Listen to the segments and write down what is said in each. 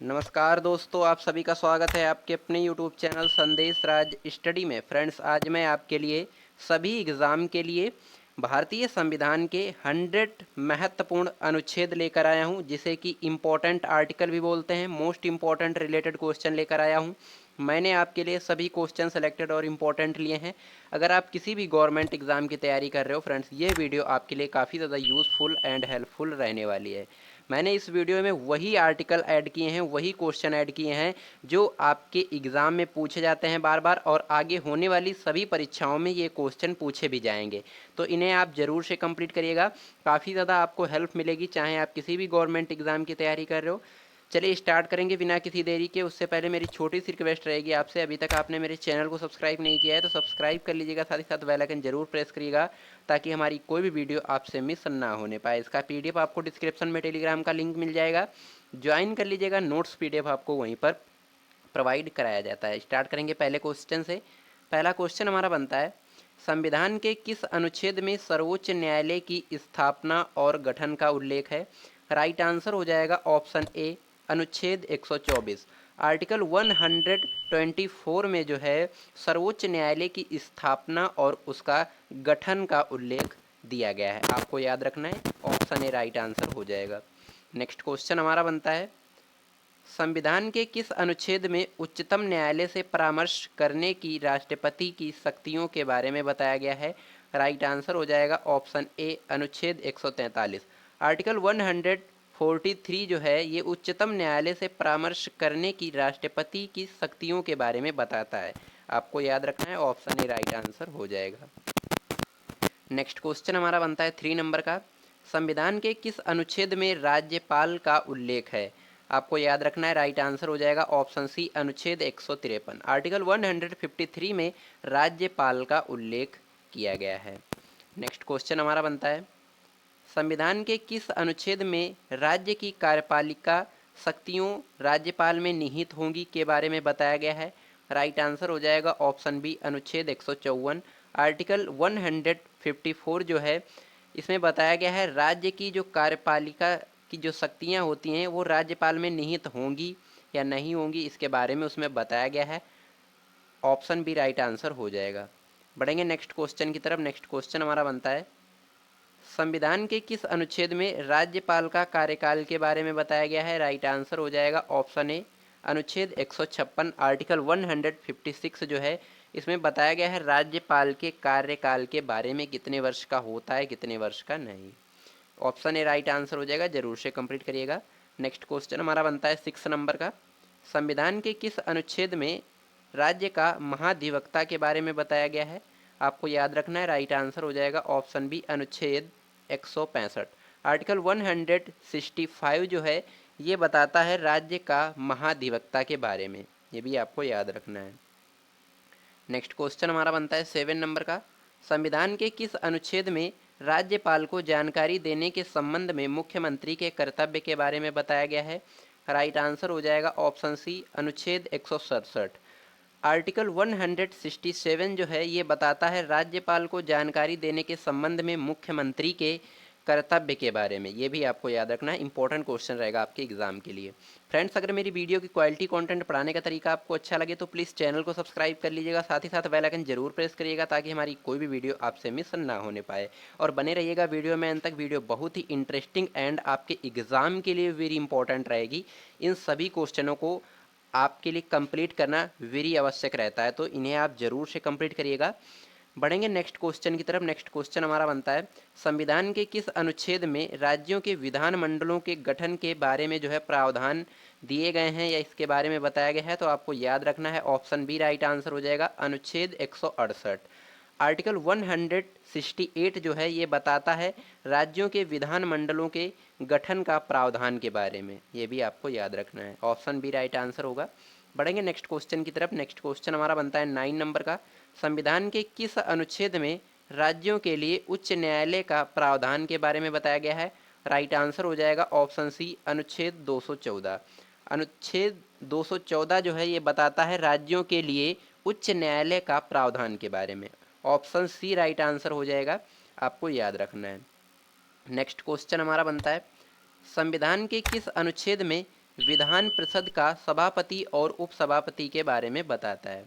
नमस्कार दोस्तों, आप सभी का स्वागत है आपके अपने यूट्यूब चैनल संदेश राज स्टडी में। फ्रेंड्स, आज मैं आपके लिए सभी एग्ज़ाम के लिए भारतीय संविधान के 100 महत्वपूर्ण अनुच्छेद लेकर आया हूं, जिसे कि इम्पोर्टेंट आर्टिकल भी बोलते हैं। मोस्ट इम्पॉर्टेंट रिलेटेड क्वेश्चन लेकर आया हूं। मैंने आपके लिए सभी क्वेश्चन सेलेक्टेड और इम्पोर्टेंट लिए हैं। अगर आप किसी भी गवर्नमेंट एग्ज़ाम की तैयारी कर रहे हो फ्रेंड्स, ये वीडियो आपके लिए काफ़ी ज़्यादा यूज़फुल एंड हेल्पफुल रहने वाली है। मैंने इस वीडियो में वही आर्टिकल ऐड किए हैं, वही क्वेश्चन ऐड किए हैं जो आपके एग्ज़ाम में पूछे जाते हैं बार बार, और आगे होने वाली सभी परीक्षाओं में ये क्वेश्चन पूछे भी जाएंगे। तो इन्हें आप ज़रूर से कंप्लीट करिएगा, काफ़ी ज़्यादा आपको हेल्प मिलेगी, चाहे आप किसी भी गवर्नमेंट एग्ज़ाम की तैयारी कर रहे हो। चलिए स्टार्ट करेंगे बिना किसी देरी के। उससे पहले मेरी छोटी सी रिक्वेस्ट रहेगी आपसे, अभी तक आपने मेरे चैनल को सब्सक्राइब नहीं किया है तो सब्सक्राइब कर लीजिएगा, साथ ही साथ बेल आइकन जरूर प्रेस करिएगा ताकि हमारी कोई भी वीडियो आपसे मिस ना होने पाए। इसका पीडीएफ आपको डिस्क्रिप्शन में टेलीग्राम का लिंक मिल जाएगा, ज्वाइन कर लीजिएगा। नोट्स पीडीएफ आपको वहीं पर प्रोवाइड कराया जाता है। स्टार्ट करेंगे पहले क्वेश्चन से। पहला क्वेश्चन हमारा बनता है, संविधान के किस अनुच्छेद में सर्वोच्च न्यायालय की स्थापना और गठन का उल्लेख है? राइट आंसर हो जाएगा ऑप्शन ए, अनुच्छेद 124। आर्टिकल 124 में जो है सर्वोच्च न्यायालय की स्थापना और उसका गठन का उल्लेख दिया गया है। आपको याद रखना है, ऑप्शन ए राइट आंसर हो जाएगा। नेक्स्ट क्वेश्चन हमारा बनता है, संविधान के किस अनुच्छेद में उच्चतम न्यायालय से परामर्श करने की राष्ट्रपति की शक्तियों के बारे में बताया गया है? राइट आंसर हो जाएगा ऑप्शन ए, अनुच्छेद 143। आर्टिकल 143 जो है ये उच्चतम न्यायालय से परामर्श करने की राष्ट्रपति की शक्तियों के बारे में बताता है। आपको याद रखना है, ऑप्शन ए राइट आंसर हो जाएगा। नेक्स्ट क्वेश्चन हमारा बनता है 3 नंबर का, संविधान के किस अनुच्छेद में राज्यपाल का उल्लेख है? आपको याद रखना है, राइट आंसर हो जाएगा ऑप्शन सी, अनुच्छेद 153। आर्टिकल 153 में राज्यपाल का उल्लेख किया गया है। नेक्स्ट क्वेश्चन हमारा बनता है, संविधान के किस अनुच्छेद में राज्य की कार्यपालिका शक्तियों राज्यपाल में निहित होंगी के बारे में बताया गया है? राइट आंसर हो जाएगा ऑप्शन बी, अनुच्छेद 154। आर्टिकल 154 जो है इसमें बताया गया है राज्य की जो कार्यपालिका की जो शक्तियां होती हैं वो राज्यपाल में निहित होंगी या नहीं होंगी, इसके बारे में उसमें बताया गया है। ऑप्शन बी राइट आंसर हो जाएगा। बढ़ेंगे नेक्स्ट क्वेश्चन की तरफ। नेक्स्ट क्वेश्चन हमारा बनता है, संविधान के किस अनुच्छेद में राज्यपाल का कार्यकाल के बारे में बताया गया है? राइट आंसर हो जाएगा ऑप्शन ए, अनुच्छेद 156। आर्टिकल 156 जो है इसमें बताया गया है राज्यपाल के कार्यकाल के बारे में कितने वर्ष का होता है, कितने वर्ष का नहीं। ऑप्शन ए राइट आंसर हो जाएगा, जरूर से कंप्लीट करिएगा। नेक्स्ट क्वेश्चन हमारा बनता है 6 नंबर का, संविधान के किस अनुच्छेद में राज्य का महाधिवक्ता के बारे में बताया गया है? आपको याद रखना है, राइट आंसर हो जाएगा ऑप्शन बी, अनुच्छेद 165। आर्टिकल 165 जो है ये बताता है राज्य का महाधिवक्ता के बारे में, ये भी आपको याद रखना है। नेक्स्ट क्वेश्चन हमारा बनता है 7 नंबर का, संविधान के किस अनुच्छेद में राज्यपाल को जानकारी देने के संबंध में मुख्यमंत्री के कर्तव्य के बारे में बताया गया है? राइट आंसर हो जाएगा ऑप्शन सी, अनुच्छेद 167। आर्टिकल 167 जो है ये बताता है राज्यपाल को जानकारी देने के संबंध में मुख्यमंत्री के कर्तव्य के बारे में। ये भी आपको याद रखना है, इंपॉर्टेंट क्वेश्चन रहेगा आपके एग्जाम के लिए। फ्रेंड्स, अगर मेरी वीडियो की क्वालिटी कंटेंट पढ़ाने का तरीका आपको अच्छा लगे तो प्लीज़ चैनल को सब्सक्राइब कर लीजिएगा, साथ ही साथ बेल आइकन जरूर प्रेस करिएगा ताकि हमारी कोई भी वीडियो आपसे मिस ना होने पाए। और बने रहिएगा वीडियो में अंत तक, वीडियो बहुत ही इंटरेस्टिंग एंड आपके एग्जाम के लिए वेरी इंपॉर्टेंट रहेगी। इन सभी क्वेश्चनों को आपके लिए कंप्लीट करना वेरी आवश्यक रहता है, तो इन्हें आप जरूर से कंप्लीट करिएगा। बढ़ेंगे नेक्स्ट क्वेश्चन की तरफ। नेक्स्ट क्वेश्चन हमारा बनता है, संविधान के किस अनुच्छेद में राज्यों के विधानमंडलों के गठन के बारे में जो है प्रावधान दिए गए हैं या इसके बारे में बताया गया है? तो आपको याद रखना है, ऑप्शन बी राइट आंसर हो जाएगा, अनुच्छेद 168। आर्टिकल 168 जो है ये बताता है राज्यों के विधानमंडलों के गठन का प्रावधान के बारे में, ये भी आपको याद रखना है। ऑप्शन बी राइट आंसर होगा। बढ़ेंगे नेक्स्ट क्वेश्चन की तरफ। नेक्स्ट क्वेश्चन हमारा बनता है 9 नंबर का, संविधान के किस अनुच्छेद में राज्यों के लिए उच्च न्यायालय का प्रावधान के बारे में बताया गया है? राइट आंसर हो जाएगा ऑप्शन सी, अनुच्छेद 214। अनुच्छेद 214 जो है ये बताता है राज्यों के लिए उच्च न्यायालय का प्रावधान के बारे में। ऑप्शन सी राइट आंसर हो जाएगा, आपको याद रखना है। नेक्स्ट क्वेश्चन हमारा बनता है, संविधान के किस अनुच्छेद में विधान परिषद का सभापति और उपसभापति के बारे में बताता है।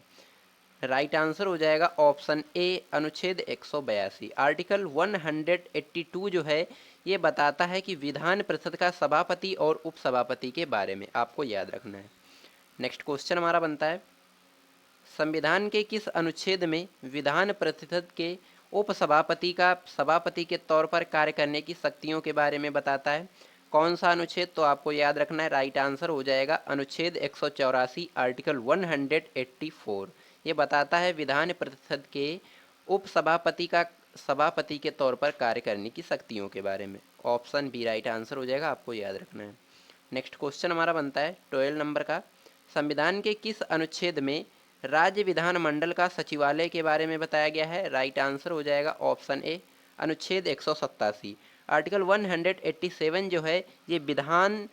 राइट आंसर हो जाएगा ऑप्शन ए अनुच्छेद 182। आर्टिकल 182 जो है ये बताता है कि विधान परिषद का सभापति और उपसभापति के बारे में आपको याद रखना है। नेक्स्ट क्वेश्चन हमारा बनता है, संविधान के किस अनुच्छेद में विधान परिषद के उपसभापति का सभापति के तौर पर कार्य करने की शक्तियों के बारे में बताता है? कौन सा अनुच्छेद? तो आपको याद रखना है, राइट आंसर हो जाएगा अनुच्छेद 184 आर्टिकल 184। ये बताता है विधान परिषद के उपसभापति का सभापति के तौर पर कार्य करने की शक्तियों के बारे में। ऑप्शन बी राइट आंसर हो जाएगा, आपको याद रखना है। नेक्स्ट क्वेश्चन हमारा बनता है 12 नंबर का, संविधान के किस अनुच्छेद में राज्य विधानमंडल का सचिवालय के बारे में बताया गया है? राइट आंसर हो जाएगा ऑप्शन ए अनुच्छेद 187। आर्टिकल 187 जो है ये विधान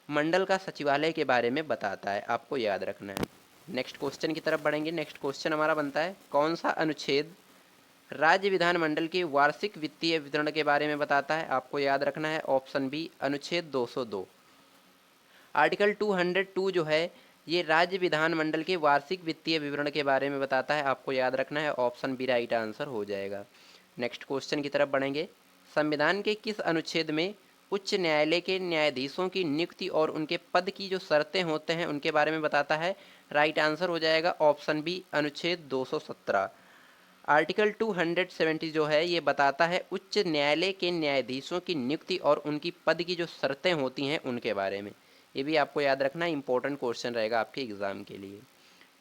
मंडल का सचिवालय के बारे में बताता है, आपको याद रखना है। नेक्स्ट क्वेश्चन की तरफ बढ़ेंगे। नेक्स्ट क्वेश्चन हमारा बनता है, कौन सा अनुच्छेद राज्य विधानमंडल के वार्षिक वित्तीय विवरण के बारे में बताता है? आपको याद रखना है ऑप्शन बी अनुच्छेद 202। आर्टिकल 202 जो है ये राज्य विधानमंडल के वार्षिक वित्तीय विवरण के बारे में बताता है, आपको याद रखना है ऑप्शन बी राइट आंसर हो जाएगा। नेक्स्ट क्वेश्चन की तरफ बढ़ेंगे, संविधान के किस अनुच्छेद में उच्च न्यायालय के न्यायाधीशों की नियुक्ति और उनके पद की जो शर्तें होते हैं उनके बारे में बताता है? राइट आंसर हो जाएगा ऑप्शन बी अनुच्छेद 217। आर्टिकल 270 जो है ये बताता है उच्च न्यायालय के न्यायाधीशों की नियुक्ति और उनकी पद की जो शर्तें होती हैं उनके बारे में। ये भी आपको याद रखना, इंपॉर्टेंट क्वेश्चन रहेगा आपके एग्जाम के लिए।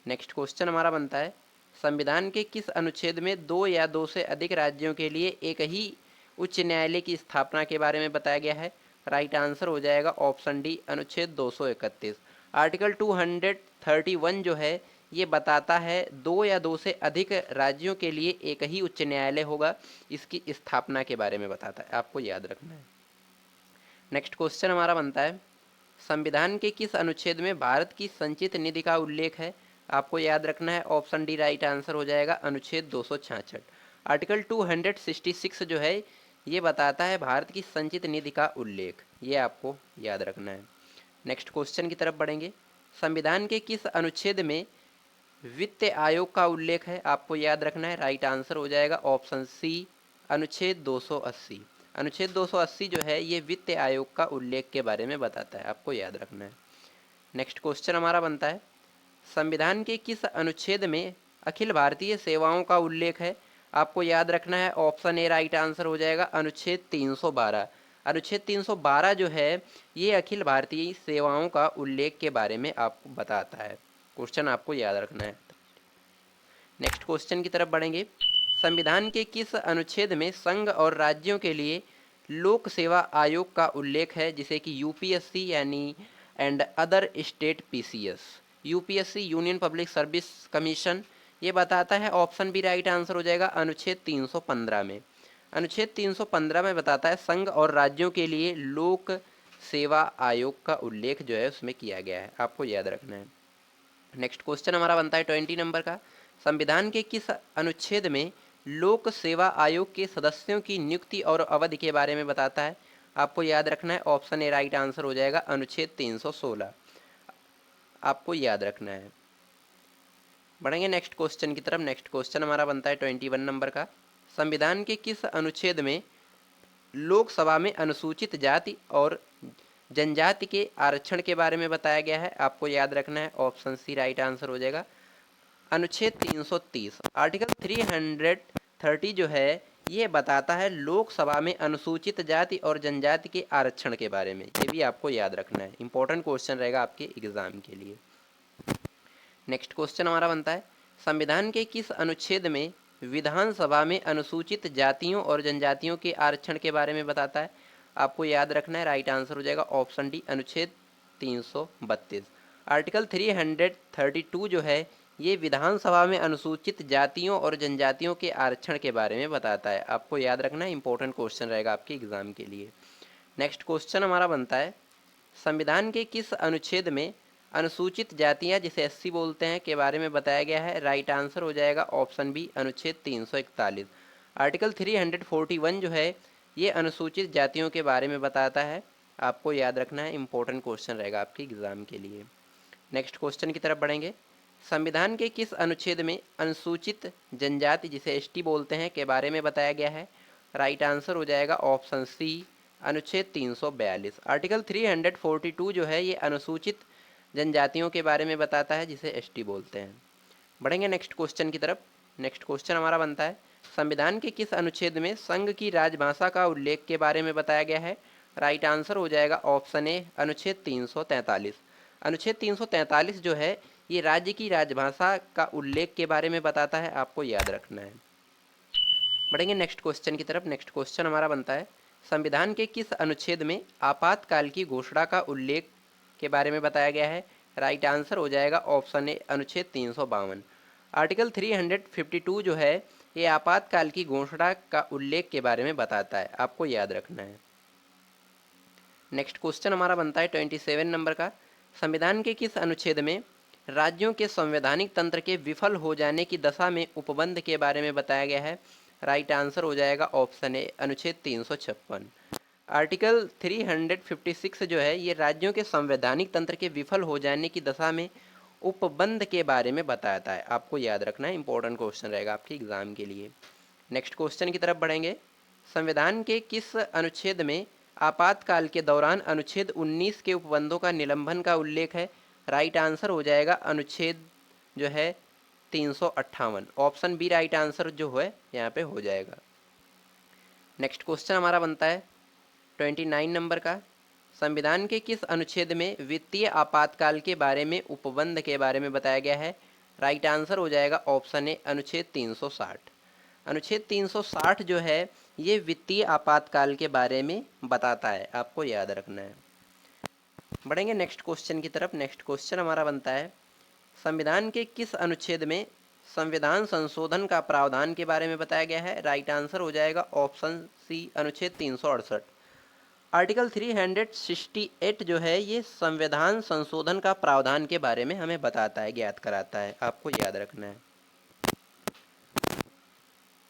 नेक्स्ट क्वेश्चन हमारा बनता है, संविधान के किस अनुच्छेद में दो या दो से अधिक राज्यों के लिए एक ही उच्च न्यायालय की स्थापना के बारे में बताया गया है? राइट आंसर हो जाएगा ऑप्शन डी अनुच्छेद 231। आर्टिकल 231 जो है ये बताता है दो या दो से अधिक राज्यों के लिए एक ही उच्च न्यायालय होगा, इसकी स्थापना के बारे में बताता है, आपको याद रखना है। नेक्स्ट क्वेश्चन हमारा बनता है, संविधान के किस अनुच्छेद में भारत की संचित निधि का उल्लेख है? आपको याद रखना है ऑप्शन डी राइट आंसर हो जाएगा अनुच्छेद 266। आर्टिकल 266 जो है ये बताता है भारत की संचित निधि का उल्लेख, ये आपको याद रखना है। नेक्स्ट क्वेश्चन की तरफ बढ़ेंगे, संविधान के किस अनुच्छेद में वित्त आयोग का उल्लेख है? आपको याद रखना है, राइट आंसर हो जाएगा ऑप्शन सी अनुच्छेद 280। अनुच्छेद 280 जो है ये वित्त आयोग का उल्लेख के बारे में बताता है, आपको याद रखना है। नेक्स्ट क्वेश्चन हमारा बनता है, संविधान के किस अनुच्छेद में अखिल भारतीय सेवाओं का उल्लेख है? आपको याद रखना है ऑप्शन ए राइट आंसर हो जाएगा अनुच्छेद 312। अनुच्छेद 312 जो है ये अखिल भारतीय सेवाओं का उल्लेख के बारे में आपको बताता है, क्वेश्चन आपको याद रखना है। नेक्स्ट क्वेश्चन की तरफ बढ़ेंगे, संविधान के किस अनुच्छेद में संघ और राज्यों के लिए लोक सेवा आयोग का उल्लेख है, जिसे कि यूपीएससी यानी and other state PCS, UPSC union public service commission, ये बताता है? ऑप्शन बी राइट आंसर हो जाएगा अनुच्छेद 315 में। अनुच्छेद 315 में बताता है संघ और राज्यों के लिए लोक सेवा आयोग का उल्लेख जो है उसमें किया गया है, आपको याद रखना है। नेक्स्ट क्वेश्चन हमारा बनता है 20 नंबर का, संविधान के किस अनुच्छेद में लोक सेवा आयोग के सदस्यों की नियुक्ति और अवधि के बारे में बताता है? आपको याद रखना है ऑप्शन ए राइट आंसर हो जाएगा अनुच्छेद 316, आपको याद रखना है। बढ़ेंगे नेक्स्ट क्वेश्चन की तरफ। नेक्स्ट क्वेश्चन हमारा बनता है 21 नंबर का, संविधान के किस अनुच्छेद में लोकसभा में अनुसूचित जाति और जनजाति के आरक्षण के बारे में बताया गया है? आपको याद रखना है ऑप्शन सी राइट आंसर हो जाएगा अनुच्छेद 330। आर्टिकल 330 जो है ये बताता है लोकसभा में अनुसूचित जाति और जनजाति के आरक्षण के बारे में, ये भी आपको याद रखना है, इंपॉर्टेंट क्वेश्चन रहेगा आपके एग्जाम के लिए। नेक्स्ट क्वेश्चन हमारा बनता है, संविधान के किस अनुच्छेद में विधानसभा में अनुसूचित जातियों और जनजातियों के आरक्षण के बारे में बताता है? आपको याद रखना है, राइट आंसर हो जाएगा ऑप्शन डी अनुच्छेद 332। आर्टिकल 332 जो है ये विधानसभा में अनुसूचित जातियों और जनजातियों के आरक्षण के बारे में बताता है, आपको याद रखना है, इंपॉर्टेंट क्वेश्चन रहेगा आपके एग्जाम के लिए। नेक्स्ट क्वेश्चन हमारा बनता है, संविधान के किस अनुच्छेद में अनुसूचित जातियां जिसे एससी बोलते हैं के बारे में बताया गया है? राइट आंसर हो जाएगा ऑप्शन बी अनुच्छेद 341। आर्टिकल 341 जो है ये अनुसूचित जातियों के बारे में बताता है, आपको याद रखना है, इंपॉर्टेंट क्वेश्चन रहेगा आपके एग्जाम के लिए। नेक्स्ट क्वेश्चन की तरफ बढ़ेंगे। संविधान के किस अनुच्छेद में अनुसूचित जनजाति, जिसे एसटी बोलते हैं, के बारे में बताया गया है? राइट आंसर हो जाएगा ऑप्शन सी, अनुच्छेद 342। आर्टिकल 342 जो है ये अनुसूचित जनजातियों के बारे में बताता है, जिसे एसटी बोलते हैं। बढ़ेंगे नेक्स्ट क्वेश्चन की तरफ। नेक्स्ट क्वेश्चन हमारा बनता है, संविधान के किस अनुच्छेद में संघ की राजभाषा का उल्लेख के बारे में बताया गया है? राइट आंसर हो जाएगा ऑप्शन ए, अनुच्छेद 343। अनुच्छेद 343 जो है ये राज्य की राजभाषा का उल्लेख के बारे में बताता है, आपको याद रखना है। बढ़ेंगे नेक्स्ट क्वेश्चन की तरफ। नेक्स्ट क्वेश्चन हमारा बनता है, संविधान के किस अनुच्छेद में आपातकाल की घोषणा का उल्लेख के बारे में बताया गया है? राइट आंसर हो जाएगा ऑप्शन ए, अनुच्छेद 352। आर्टिकल 352 जो है ये आपातकाल की घोषणा का उल्लेख के बारे में बताता है, आपको याद रखना है। नेक्स्ट क्वेश्चन हमारा बनता है 27 नंबर का, संविधान के किस अनुच्छेद में राज्यों के संवैधानिक तंत्र के विफल हो जाने की दशा में उपबंध के बारे में बताया गया है? राइट आंसर हो जाएगा ऑप्शन ए, अनुच्छेद 356। आर्टिकल 356 जो है ये राज्यों के संवैधानिक तंत्र के विफल हो जाने की दशा में उपबंध के बारे में बताता है, आपको याद रखना है, इंपॉर्टेंट क्वेश्चन रहेगा आपके एग्जाम के लिए। नेक्स्ट क्वेश्चन की तरफ बढ़ेंगे। संविधान के किस अनुच्छेद में आपातकाल के दौरान अनुच्छेद 19 के उपबंधों का निलंबन का उल्लेख है? राइट आंसर हो जाएगा अनुच्छेद जो है 358। ऑप्शन बी राइट आंसर जो है यहाँ पे हो जाएगा। नेक्स्ट क्वेश्चन हमारा बनता है 29 नंबर का, संविधान के किस अनुच्छेद में वित्तीय आपातकाल के बारे में उपबंध के बारे में बताया गया है? राइट आंसर हो जाएगा ऑप्शन ए, अनुच्छेद 360। अनुच्छेद 360 जो है ये वित्तीय आपातकाल के बारे में बताता है, आपको याद रखना है। बढ़ेंगे नेक्स्ट क्वेश्चन की तरफ। नेक्स्ट क्वेश्चन हमारा बनता है, संविधान के किस अनुच्छेद में संविधान संशोधन का प्रावधान के बारे में बताया गया है? राइट आंसर हो जाएगा ऑप्शन सी, अनुच्छेद 368। आर्टिकल 368 जो है ये संविधान संशोधन का प्रावधान के बारे में हमें बताता है, ज्ञात कराता है, आपको याद रखना है।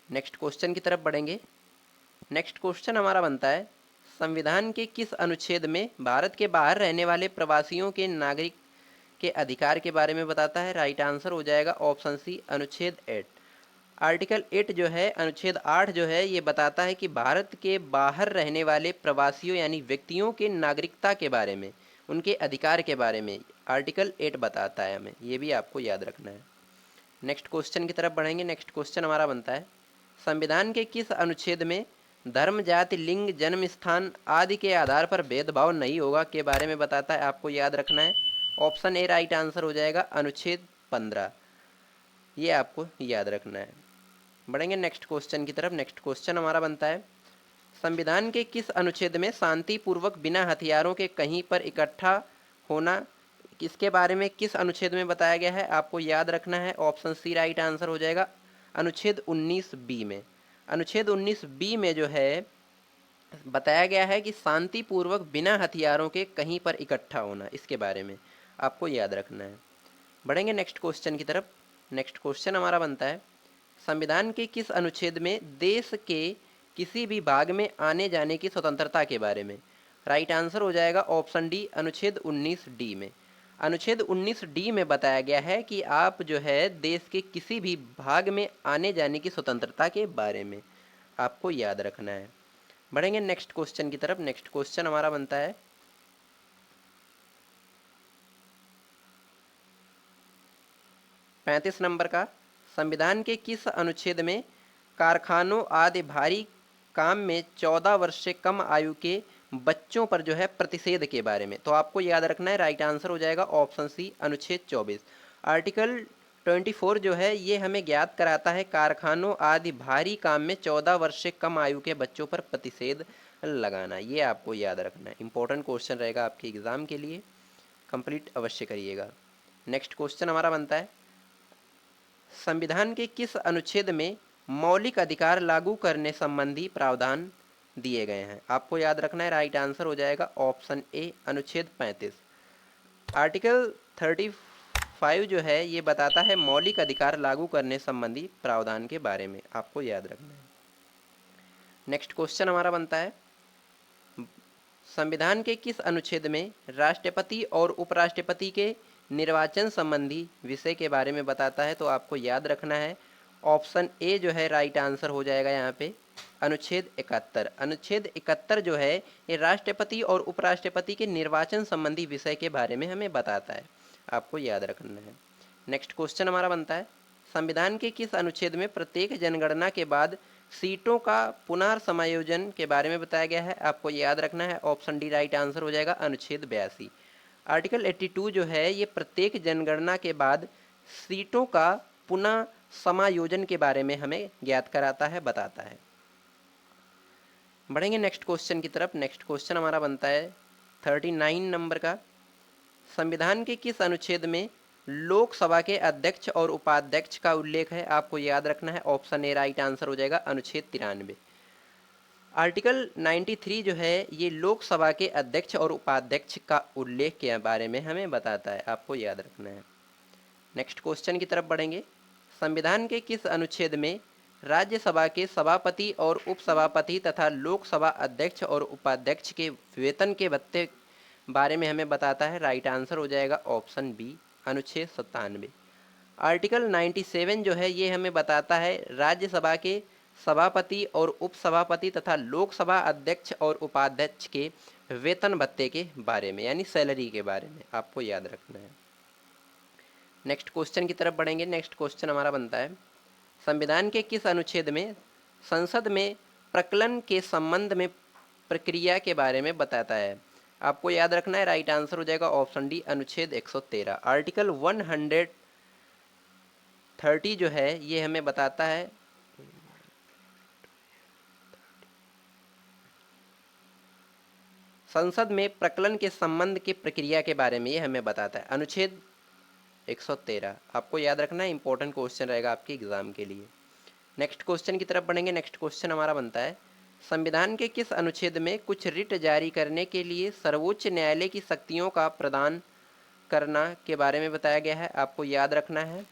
नेक्स्ट क्वेश्चन की तरफ बढ़ेंगे। नेक्स्ट क्वेश्चन हमारा बनता है, संविधान के किस अनुच्छेद में भारत के बाहर रहने वाले प्रवासियों के नागरिक के अधिकार के बारे में बताता है? राइट आंसर हो जाएगा ऑप्शन सी, अनुच्छेद 8। आर्टिकल 8 जो है, अनुच्छेद 8 जो है ये बताता है कि भारत के बाहर रहने वाले प्रवासियों यानी व्यक्तियों के नागरिकता के बारे में, उनके अधिकार के बारे में आर्टिकल 8 बताता है हमें, ये भी आपको याद रखना है। नेक्स्ट क्वेश्चन की तरफ बढ़ेंगे। नेक्स्ट क्वेश्चन हमारा बनता है, संविधान के किस अनुच्छेद में धर्म, जाति, लिंग, जन्म स्थान आदि के आधार पर भेदभाव नहीं होगा के बारे में बताता है, आपको याद रखना है। ऑप्शन ए राइट आंसर हो जाएगा, अनुच्छेद 15। ये आपको याद रखना है। बढ़ेंगे नेक्स्ट क्वेश्चन की तरफ। नेक्स्ट क्वेश्चन हमारा बनता है, संविधान के किस अनुच्छेद में शांतिपूर्वक बिना हथियारों के कहीं पर इकट्ठा होना, किसके बारे में किस अनुच्छेद में बताया गया है? आपको याद रखना है, ऑप्शन सी राइट आंसर हो जाएगा, अनुच्छेद 19 बी में। अनुच्छेद 19 बी में जो है बताया गया है कि शांतिपूर्वक बिना हथियारों के कहीं पर इकट्ठा होना, इसके बारे में आपको याद रखना है। बढ़ेंगे नेक्स्ट क्वेश्चन की तरफ। नेक्स्ट क्वेश्चन हमारा बनता है, संविधान के किस अनुच्छेद में देश के किसी भी भाग में आने जाने की स्वतंत्रता के बारे में? राइट आंसर हो जाएगा ऑप्शन डी, अनुच्छेद 19 डी में। अनुच्छेद 19 डी में बताया गया है कि आप जो है देश के किसी भी भाग में आने जाने की स्वतंत्रता के बारे में आपको याद रखना है। बढ़ेंगे नेक्स्ट क्वेश्चन की तरफ। नेक्स्ट क्वेश्चन हमारा बनता है, 35 नंबर का, संविधान के किस अनुच्छेद में कारखानों आदि भारी काम में 14 वर्ष से कम आयु के बच्चों पर जो है प्रतिषेध के बारे में? तो आपको याद रखना है, राइट आंसर हो जाएगा ऑप्शन सी, अनुच्छेद 24। आर्टिकल 24 जो है ये हमें ज्ञात कराता है कारखानों आदि भारी काम में 14 वर्ष से कम आयु के बच्चों पर प्रतिषेध लगाना, ये आपको याद रखना है, इंपॉर्टेंट क्वेश्चन रहेगा आपके एग्जाम के लिए, कंप्लीट अवश्य करिएगा। नेक्स्ट क्वेश्चन हमारा बनता है, संविधान के किस अनुच्छेद में मौलिक अधिकार लागू करने संबंधी प्रावधान दिए गए हैं? आपको याद रखना है, राइट आंसर हो जाएगा ऑप्शन ए, अनुच्छेद 35। आर्टिकल 35 जो है ये बताता है मौलिक अधिकार लागू करने संबंधी प्रावधान के बारे में, आपको याद रखना है। नेक्स्ट क्वेश्चन हमारा बनता है, संविधान के किस अनुच्छेद में राष्ट्रपति और उपराष्ट्रपति के निर्वाचन संबंधी विषय के बारे में बताता है? तो आपको याद रखना है, ऑप्शन ए जो है राइट आंसर हो जाएगा यहाँ पे, अनुच्छेद 71। अनुच्छेद 71 जो है ये राष्ट्रपति और उपराष्ट्रपति के निर्वाचन संबंधी विषय के बारे में हमें बताता है, आपको याद रखना है। नेक्स्ट क्वेश्चन हमारा बनता है, संविधान के किस अनुच्छेद में प्रत्येक जनगणना के बाद सीटों का पुनर्समायोजन के बारे में बताया गया है? आपको याद रखना है, ऑप्शन डी राइट आंसर हो जाएगा, अनुच्छेद 82। आर्टिकल 82 जो है ये प्रत्येक जनगणना के बाद सीटों का पुनः समायोजन के बारे में हमें ज्ञात कराता है, बताता है। बढ़ेंगे नेक्स्ट क्वेश्चन की तरफ। नेक्स्ट क्वेश्चन हमारा बनता है 39 नंबर का, संविधान के किस अनुच्छेद में लोकसभा के अध्यक्ष और उपाध्यक्ष का उल्लेख है? आपको याद रखना है, ऑप्शन ए राइट आंसर हो जाएगा, अनुच्छेद 93। आर्टिकल 93 जो है ये लोकसभा के अध्यक्ष और उपाध्यक्ष का उल्लेख के बारे में हमें बताता है, आपको याद रखना है। नेक्स्ट क्वेश्चन की तरफ बढ़ेंगे, संविधान के किस अनुच्छेद में राज्यसभा के सभापति और उपसभापति तथा लोकसभा अध्यक्ष और उपाध्यक्ष के वेतन के भत्ते बारे में हमें बताता है? राइट आंसर हो जाएगा, ऑप्शन बी, अनुच्छेद 97। आर्टिकल 97 जो है ये हमें बताता है राज्यसभा के सभापति और उपसभापति तथा लोकसभा अध्यक्ष और उपाध्यक्ष के वेतन भत्ते के बारे में, यानी सैलरी के बारे में, आपको याद रखना है। नेक्स्ट क्वेश्चन की तरफ बढ़ेंगे। नेक्स्ट क्वेश्चन हमारा बनता है, संविधान के किस अनुच्छेद में संसद में प्रकलन के संबंध में प्रक्रिया के बारे में बताता है? आपको याद रखना है, राइट आंसर हो जाएगा, ऑप्शन डी, अनुच्छेद 113। आर्टिकल 130 जो है ये हमें बताता है संसद में प्रकलन के संबंध की प्रक्रिया के बारे में, ये हमें बताता है, अनुच्छेद 113। आपको याद रखना है, इंपॉर्टेंट क्वेश्चन रहेगा आपके एग्जाम के लिए। नेक्स्ट क्वेश्चन की तरफ बढ़ेंगे। नेक्स्ट क्वेश्चन हमारा बनता है, संविधान के किस अनुच्छेद में कुछ रिट जारी करने के लिए सर्वोच्च न्यायालय की शक्तियों का प्रदान करना के बारे में बताया गया है? आपको याद रखना है,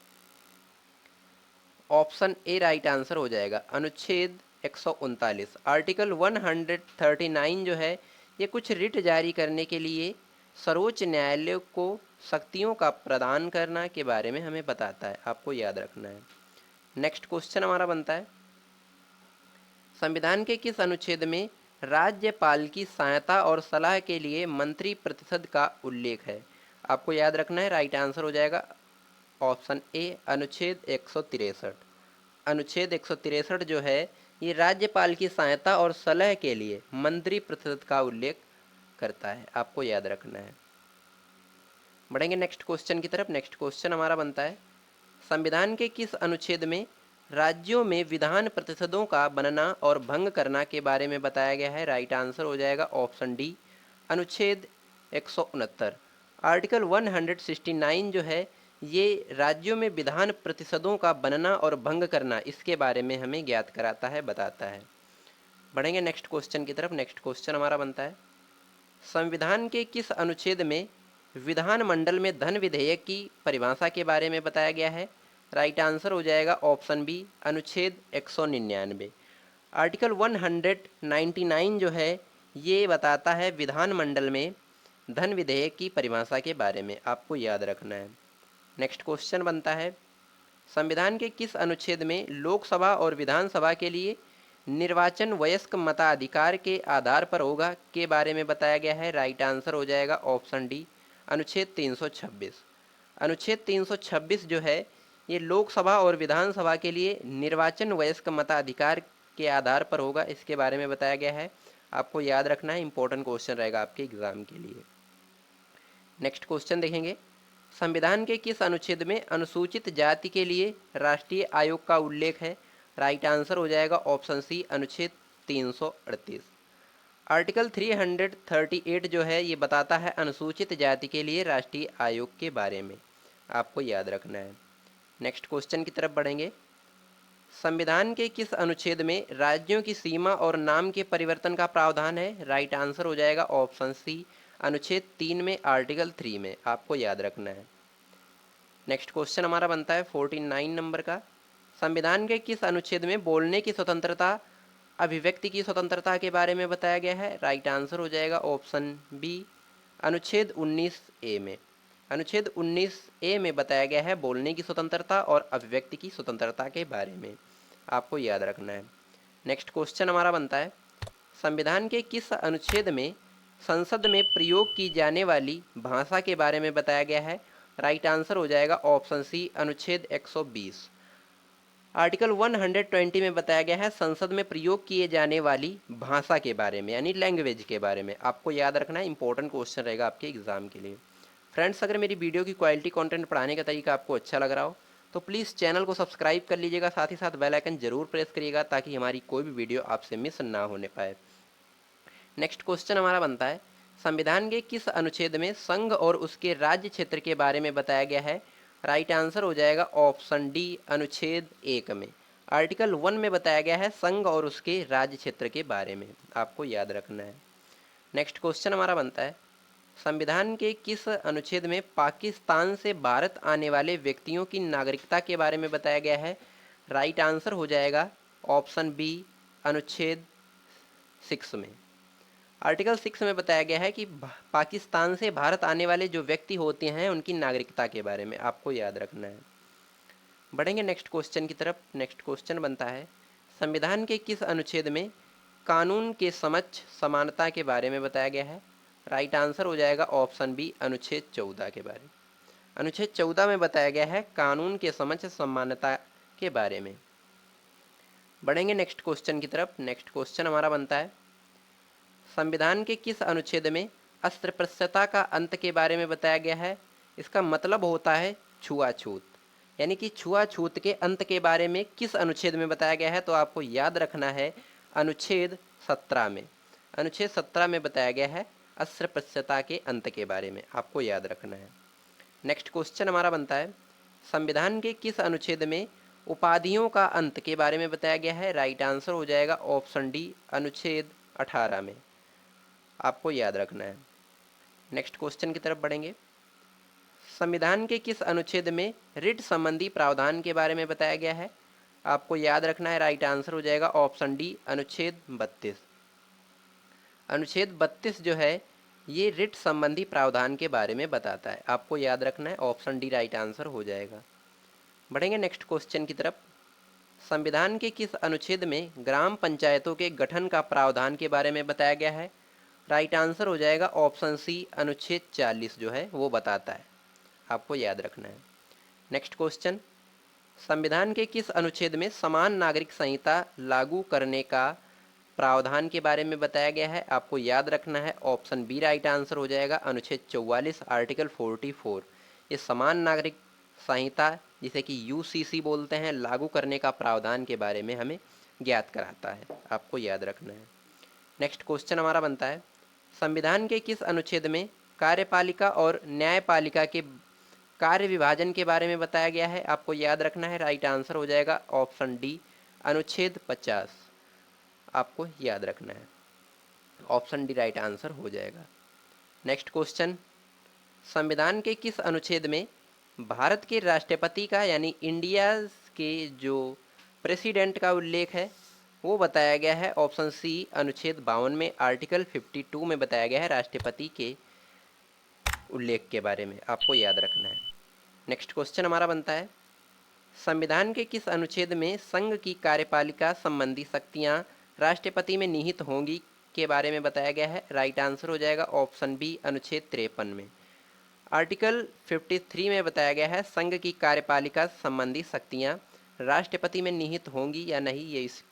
ऑप्शन ए राइट आंसर हो जाएगा, अनुच्छेद 139। आर्टिकल 139 जो है ये कुछ रिट जारी करने के लिए सर्वोच्च न्यायालय को शक्तियों का प्रदान करना के बारे में हमें बताता है, आपको याद रखना है। नेक्स्ट क्वेश्चन हमारा बनता है, संविधान के किस अनुच्छेद में राज्यपाल की सहायता और सलाह के लिए मंत्री परिषद का उल्लेख है? आपको याद रखना है, राइट आंसर हो जाएगा, ऑप्शन ए, अनुच्छेद 163। अनुच्छेद 163 जो है ये राज्यपाल की सहायता और सलाह के लिए मंत्री परिषद का उल्लेख करता है, आपको याद रखना है। बढ़ेंगे नेक्स्ट क्वेश्चन की तरफ। नेक्स्ट क्वेश्चन हमारा बनता है, संविधान के किस अनुच्छेद में राज्यों में विधान परिषदों का बनना और भंग करना के बारे में बताया गया है? राइट आंसर हो जाएगा, ऑप्शन डी, अनुच्छेद 169। आर्टिकल 169 जो है ये राज्यों में विधान परिषदों का बनना और भंग करना, इसके बारे में हमें ज्ञात कराता है, बताता है। बढ़ेंगे नेक्स्ट क्वेश्चन की तरफ। नेक्स्ट क्वेश्चन हमारा बनता है, संविधान के किस अनुच्छेद में विधानमंडल में धन विधेयक की परिभाषा के बारे में बताया गया है? राइट आंसर हो जाएगा, ऑप्शन बी, अनुच्छेद 199। आर्टिकल 199 जो है ये बताता है विधानमंडल में धन विधेयक की परिभाषा के बारे में, आपको याद रखना है। नेक्स्ट क्वेश्चन बनता है, संविधान के किस अनुच्छेद में लोकसभा और विधानसभा के लिए निर्वाचन वयस्क मताधिकार के आधार पर होगा के बारे में बताया गया है? राइट आंसर हो जाएगा, ऑप्शन डी, अनुच्छेद 326। अनुच्छेद 326 जो है ये लोकसभा और विधानसभा के लिए निर्वाचन वयस्क मताधिकार के आधार पर होगा, इसके बारे में बताया गया है, आपको याद रखना है, इंपॉर्टेंट क्वेश्चन रहेगा आपके एग्जाम के लिए। नेक्स्ट क्वेश्चन देखेंगे, संविधान के किस अनुच्छेद में अनुसूचित जाति के लिए राष्ट्रीय आयोग का उल्लेख है? राइट आंसर हो जाएगा, ऑप्शन सी, अनुच्छेद 338। आर्टिकल 338 जो है ये बताता है अनुसूचित जाति के लिए राष्ट्रीय आयोग के बारे में, आपको याद रखना है। नेक्स्ट क्वेश्चन की तरफ बढ़ेंगे, संविधान के किस अनुच्छेद में राज्यों की सीमा और नाम के परिवर्तन का प्रावधान है? राइट आंसर हो जाएगा, ऑप्शन सी, अनुच्छेद 3 में, आर्टिकल 3 में, आपको याद रखना है। नेक्स्ट क्वेश्चन हमारा बनता है 49 नंबर का, संविधान के किस अनुच्छेद में बोलने की स्वतंत्रता अभिव्यक्ति की स्वतंत्रता के बारे में बताया गया है। राइट आंसर हो जाएगा ऑप्शन बी, अनुच्छेद 19A में। अनुच्छेद 19A में बताया गया है बोलने की स्वतंत्रता और अभिव्यक्ति की स्वतंत्रता के बारे में, आपको याद रखना है। नेक्स्ट क्वेश्चन हमारा बनता है, संविधान के किस अनुच्छेद में संसद में प्रयोग की जाने वाली भाषा के बारे में बताया गया है? राइट आंसर हो जाएगा ऑप्शन सी, अनुच्छेद 120। आर्टिकल 120 में बताया गया है संसद में प्रयोग किए जाने वाली भाषा के बारे में, यानी लैंग्वेज के बारे में। आपको याद रखना है, इंपॉर्टेंट क्वेश्चन रहेगा आपके एग्जाम के लिए। फ्रेंड्स, अगर मेरी वीडियो की क्वालिटी कंटेंट पढ़ाने का तरीका आपको अच्छा लग रहा हो तो प्लीज़ चैनल को सब्सक्राइब कर लीजिएगा, साथ ही साथ बेल आइकन जरूर प्रेस करिएगा ताकि हमारी कोई भी वीडियो आपसे मिस ना होने पाए। नेक्स्ट क्वेश्चन हमारा बनता है, संविधान के किस अनुच्छेद में संघ और उसके राज्य क्षेत्र के बारे में बताया गया है? राइट आंसर हो जाएगा ऑप्शन डी, अनुच्छेद 1 में। आर्टिकल 1 में बताया गया है संघ और उसके राज्य क्षेत्र के बारे में, आपको याद रखना है। नेक्स्ट क्वेश्चन हमारा बनता है, संविधान के किस अनुच्छेद में पाकिस्तान से भारत आने वाले व्यक्तियों की नागरिकता के बारे में बताया गया है? राइट आंसर हो जाएगा ऑप्शन बी, अनुच्छेद 6 में। आर्टिकल 6 में बताया गया है कि पाकिस्तान से भारत आने वाले जो व्यक्ति होते हैं उनकी नागरिकता के बारे में, आपको याद रखना है। बढ़ेंगे नेक्स्ट क्वेश्चन की तरफ। नेक्स्ट क्वेश्चन बनता है, संविधान के किस अनुच्छेद में कानून के समक्ष समानता के बारे में बताया गया है? राइट आंसर हो जाएगा ऑप्शन बी, अनुच्छेद 14 के बारे में। अनुच्छेद 14 में बताया गया है कानून के समक्ष समानता के बारे में। बढ़ेंगे नेक्स्ट क्वेश्चन की तरफ। नेक्स्ट क्वेश्चन हमारा बनता है, संविधान के किस अनुच्छेद में अस्पृश्यता का अंत के बारे में बताया गया है? इसका मतलब होता है छुआछूत, यानी कि छुआछूत के अंत के बारे में किस अनुच्छेद में बताया गया है? तो आपको याद रखना है अनुच्छेद 17 में। अनुच्छेद 17 में बताया गया है अस्पृश्यता के अंत के बारे में, आपको याद रखना है। नेक्स्ट क्वेश्चन हमारा बनता है, संविधान के किस अनुच्छेद में उपाधियों का अंत के बारे में बताया गया है? राइट आंसर हो जाएगा ऑप्शन डी, अनुच्छेद 18 में, आपको याद रखना है। नेक्स्ट क्वेश्चन की तरफ बढ़ेंगे, संविधान के किस अनुच्छेद में रिट संबंधी प्रावधान के बारे में बताया गया है? आपको याद रखना है। राइट आंसर हो जाएगा ऑप्शन डी, अनुच्छेद 32। अनुच्छेद 32 जो है ये रिट संबंधी प्रावधान के बारे में बताता है, आपको याद रखना है। ऑप्शन डी राइट आंसर हो जाएगा। बढ़ेंगे नेक्स्ट क्वेश्चन की तरफ, संविधान के किस अनुच्छेद में ग्राम पंचायतों के गठन का प्रावधान के बारे में बताया गया है? राइट आंसर हो जाएगा ऑप्शन सी, अनुच्छेद 40 जो है वो बताता है, आपको याद रखना है। नेक्स्ट क्वेश्चन, संविधान के किस अनुच्छेद में समान नागरिक संहिता लागू करने का प्रावधान के बारे में बताया गया है? आपको याद रखना है। ऑप्शन बी राइट आंसर हो जाएगा, अनुच्छेद 44, आर्टिकल 44। ये समान नागरिक संहिता, जिसे कि यूसीसी बोलते हैं, लागू करने का प्रावधान के बारे में हमें ज्ञात कराता है, आपको याद रखना है। नेक्स्ट क्वेश्चन हमारा बनता है, संविधान के किस अनुच्छेद में कार्यपालिका और न्यायपालिका के कार्य विभाजन के बारे में बताया गया है? आपको याद रखना है। राइट आंसर हो जाएगा ऑप्शन डी, अनुच्छेद 50, आपको याद रखना है। ऑप्शन डी राइट आंसर हो जाएगा। नेक्स्ट क्वेश्चन, संविधान के किस अनुच्छेद में भारत के राष्ट्रपति का यानी इंडिया के जो प्रेसिडेंट का उल्लेख है वो बताया गया है? ऑप्शन सी, अनुच्छेद 52 में। आर्टिकल 52 में बताया गया है राष्ट्रपति के उल्लेख के बारे में, आपको याद रखना है। नेक्स्ट क्वेश्चन हमारा बनता है, संविधान के किस अनुच्छेद में संघ की कार्यपालिका संबंधी शक्तियां राष्ट्रपति में निहित होंगी के बारे में बताया गया है? राइट आंसर हो जाएगा ऑप्शन बी, अनुच्छेद 53 में। आर्टिकल 53 में बताया गया है संघ की कार्यपालिका संबंधी शक्तियां राष्ट्रपति में निहित होंगी या नहीं, ये इस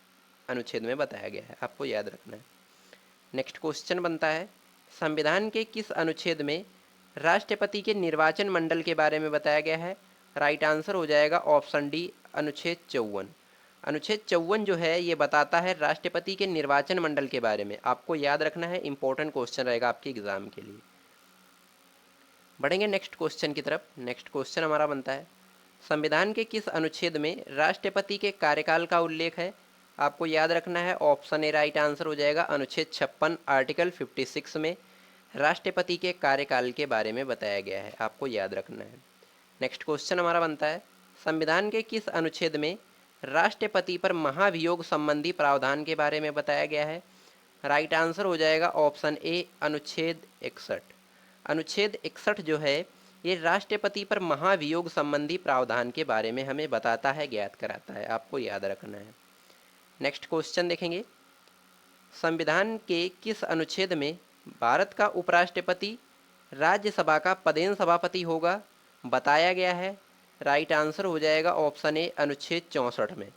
अनुच्छेद में बताया गया है, आपको याद रखना है। नेक्स्ट क्वेश्चन बनता है, संविधान के किस अनुच्छेद में राष्ट्रपति के निर्वाचन मंडल के बारे में बताया गया है? राइट आंसर हो जाएगा ऑप्शन डी, अनुच्छेद 54। अनुच्छेद 54 जो है ये बताता है राष्ट्रपति के निर्वाचन मंडल के बारे में, आपको याद रखना है। इंपॉर्टेंट क्वेश्चन रहेगा आपके एग्जाम के लिए। बढ़ेंगे नेक्स्ट क्वेश्चन की तरफ। नेक्स्ट क्वेश्चन हमारा बनता है, संविधान के किस अनुच्छेद में राष्ट्रपति के कार्यकाल का उल्लेख है? आपको याद रखना है। ऑप्शन ए राइट आंसर हो जाएगा, अनुच्छेद 56, आर्टिकल 56 में राष्ट्रपति के कार्यकाल के बारे में बताया गया है, आपको याद रखना है। नेक्स्ट क्वेश्चन हमारा बनता है, संविधान के किस अनुच्छेद में राष्ट्रपति पर महाभियोग संबंधी प्रावधान के बारे में बताया गया है। राइट आंसर हो जाएगा ऑप्शन ए अनुच्छेद 61। अनुच्छेद 61 जो है ये राष्ट्रपति पर महाभियोग संबंधी प्रावधान के बारे में हमें बताता है, ज्ञात कराता है, आपको याद रखना है। नेक्स्ट क्वेश्चन देखेंगे, संविधान के किस अनुच्छेद में भारत का उपराष्ट्रपति राज्यसभा का पदेन सभापति होगा बताया गया है। राइट आंसर हो जाएगा ऑप्शन ए अनुच्छेद 64 में।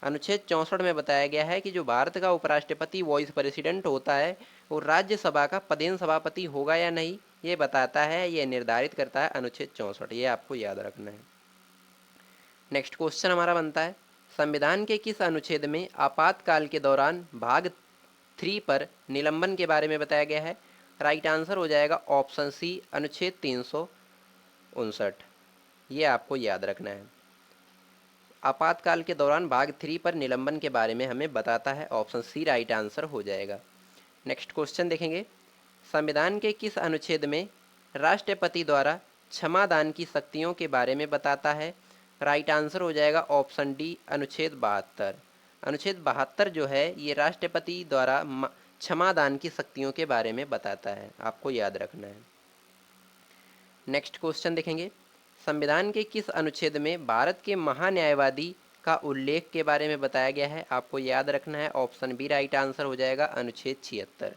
अनुच्छेद 64 में बताया गया है कि जो भारत का उपराष्ट्रपति वाइस प्रेसिडेंट होता है वो राज्यसभा का पदेन सभापति होगा या नहीं, ये बताता है, ये निर्धारित करता है अनुच्छेद 64। ये आपको याद रखना है। नेक्स्ट क्वेश्चन हमारा बनता है, संविधान के किस अनुच्छेद में आपातकाल के दौरान भाग 3 पर निलंबन के बारे में बताया गया है। राइट आंसर हो जाएगा ऑप्शन सी अनुच्छेद 359। ये आपको याद रखना है। आपातकाल के दौरान भाग 3 पर निलंबन के बारे में हमें बताता है, ऑप्शन सी राइट आंसर हो जाएगा। नेक्स्ट क्वेश्चन देखेंगे, संविधान के किस अनुच्छेद में राष्ट्रपति द्वारा क्षमादान की शक्तियों के बारे में बताता है। राइट आंसर हो जाएगा ऑप्शन डी अनुच्छेद 72। अनुच्छेद 72 जो है ये राष्ट्रपति द्वारा क्षमादान की शक्तियों के बारे में बताता है, आपको याद रखना है। नेक्स्ट क्वेश्चन देखेंगे, संविधान के किस अनुच्छेद में भारत के महान्यायवादी का उल्लेख के बारे में बताया गया है। आपको याद रखना है, ऑप्शन बी राइट आंसर हो जाएगा अनुच्छेद 76।